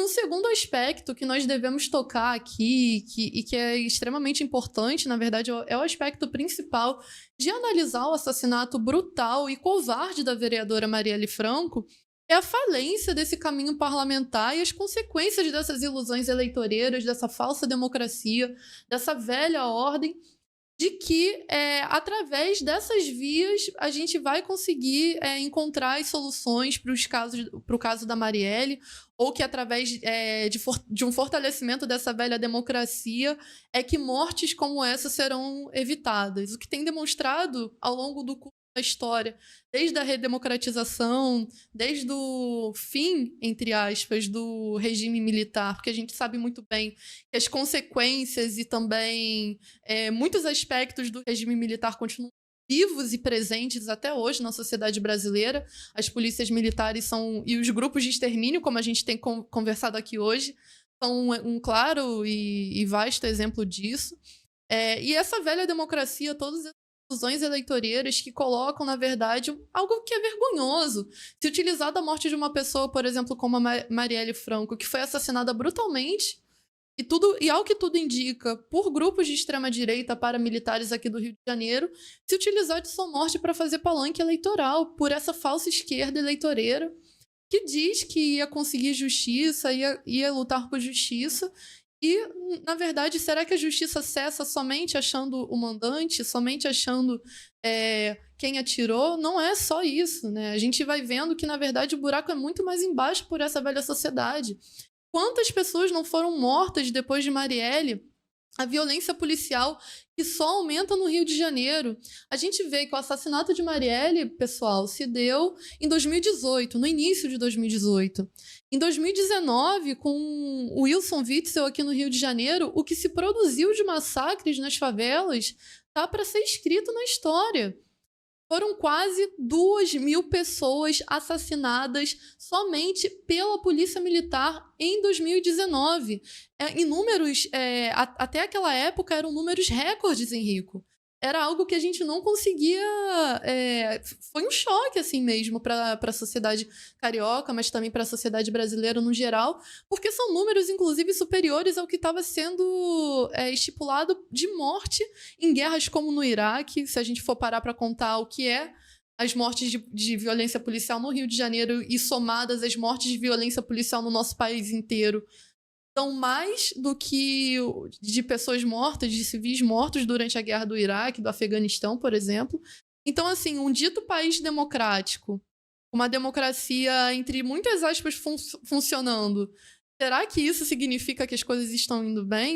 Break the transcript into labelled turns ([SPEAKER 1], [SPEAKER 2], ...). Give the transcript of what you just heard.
[SPEAKER 1] um segundo aspecto que nós devemos tocar aqui, que é extremamente importante, na verdade, é o aspecto principal de analisar o assassinato brutal e covarde da vereadora Marielle Franco, é a falência desse caminho parlamentar e as consequências dessas ilusões eleitoreiras, dessa falsa democracia, dessa velha ordem, de que, através dessas vias, a gente vai conseguir encontrar as soluções para o caso da Marielle, ou que, através de um fortalecimento dessa velha democracia, é que mortes como essa serão evitadas. O que tem demonstrado ao longo do curso da história, desde a redemocratização, desde o fim, entre aspas, do regime militar, porque a gente sabe muito bem que as consequências e também muitos aspectos do regime militar continuam vivos e presentes até hoje na sociedade brasileira. As polícias militares e os grupos de extermínio, como a gente tem conversado aqui hoje, são um claro e vasto exemplo disso. E essa velha democracia, todas as ilusões eleitoreiras que colocam, na verdade, algo que é vergonhoso. Se utilizar da morte de uma pessoa, por exemplo, como a Marielle Franco, que foi assassinada brutalmente, e ao que tudo indica, por grupos de extrema-direita paramilitares aqui do Rio de Janeiro, se utilizar de sua morte para fazer palanque eleitoral, por essa falsa esquerda eleitoreira, que diz que ia conseguir justiça, ia lutar por justiça. E, na verdade, será que a justiça cessa somente achando o mandante, somente achando quem atirou? Não é só isso, né? A gente vai vendo que, na verdade, o buraco é muito mais embaixo por essa velha sociedade. Quantas pessoas não foram mortas depois de Marielle? A violência policial que só aumenta no Rio de Janeiro. A gente vê que o assassinato de Marielle, pessoal, se deu em 2018, no início de 2018. Em 2019, com o Wilson Witzel aqui no Rio de Janeiro, o que se produziu de massacres nas favelas tá para ser escrito na história. Foram quase 2.000 pessoas assassinadas somente pela Polícia Militar em 2019. Em números, até aquela época, eram números recordes, Henrico. Era algo que a gente não conseguia... foi um choque, assim mesmo, para a sociedade carioca, mas também para a sociedade brasileira no geral, porque são números, inclusive, superiores ao que estava sendo estipulado de morte em guerras como no Iraque, se a gente for parar para contar o que é as mortes de violência policial no Rio de Janeiro e somadas às mortes de violência policial no nosso país inteiro, são mais do que de pessoas mortas, de civis mortos durante a guerra do Iraque, do Afeganistão, por exemplo. Então, assim, um dito país democrático, uma democracia, entre muitas aspas, funcionando, será que isso significa que as coisas estão indo bem?